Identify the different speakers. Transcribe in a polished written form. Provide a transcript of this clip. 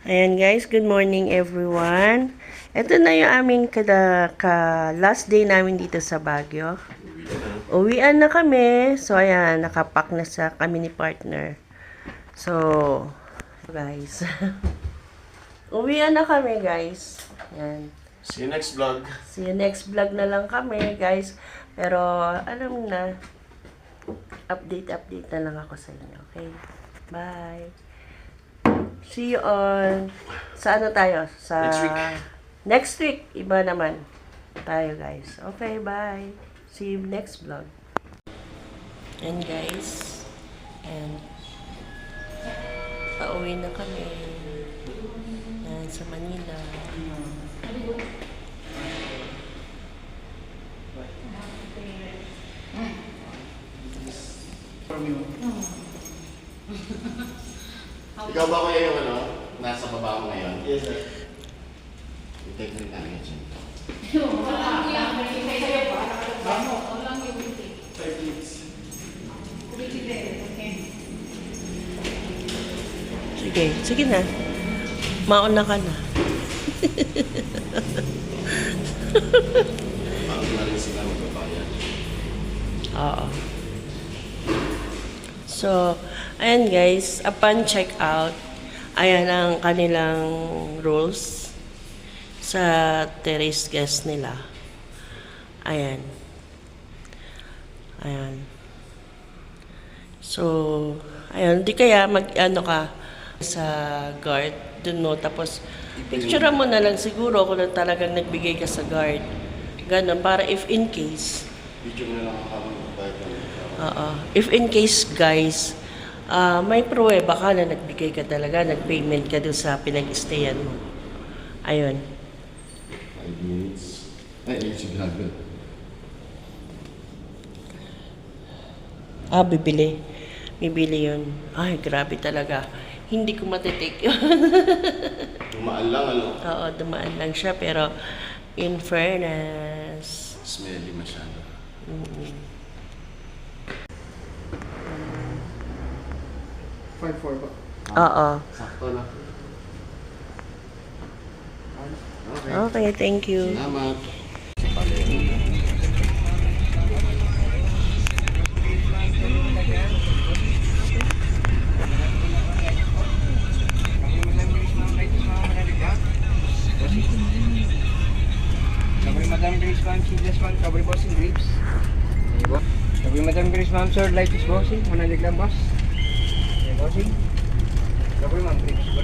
Speaker 1: Ayan guys, good morning everyone. Ito na yung aming last day namin dito sa Baguio. Uwian na kami. So ayan, nakapack na sa kami ni partner. So, guys. Uwian na kami guys. Ayan.
Speaker 2: See you next vlog.
Speaker 1: See you next vlog na lang kami guys. Pero alam mo na, update na lang ako sa inyo. Okay? Bye. See you on sa ano tayo? Sa
Speaker 2: Next week.
Speaker 1: Next week, iba naman tayo guys. Okay, bye. See you next vlog. And guys, and pauwi na kami. And sa Manila.
Speaker 2: Ikaw ba kuya yung ano? Nasa baba mo ngayon? Yes, sir. I-take rin namin yan siya.
Speaker 1: Sige na. Mauna ka na.
Speaker 2: Bakit na rin sila magbabayad?
Speaker 1: Oo. So, ayan guys, upon check out, ayan ang kanilang rules sa terrace guest nila. Ayan. Ayan. So, ayan, di kaya mag-ano ka sa guard, dun mo, tapos picture mo na lang siguro kung talagang nagbigay ka sa guard. Ganon, para if in case.
Speaker 2: Video mo na lang ako magbabayad ng
Speaker 1: If in case, guys, may pruweba ka na nagbigay ka talaga, nag-payment ka doon sa pinag-stayan mo. Ayun.
Speaker 2: 5 minutes. Ay, si vlog.
Speaker 1: Bibili. Bibili yun. Ay, grabe talaga. Hindi ko matitake yun.
Speaker 2: Dumaan lang, ano?
Speaker 1: Oo, dumaan lang siya, pero in fairness.
Speaker 2: Smelly masyado.
Speaker 1: Mm-hmm.
Speaker 3: 5-4 ba?
Speaker 1: Oo.
Speaker 2: Sakto na. Okay.
Speaker 1: Okay, thank you.
Speaker 2: Salamat.
Speaker 3: Sabay Madam Grace ma'am, seedless ma'am, sabay bossing grapes. Ayun. Sabay Madam Grace ma'am, sir, light is bossing, 100 lang boss. Ayun, bossing. Sabay ma'am, grapes.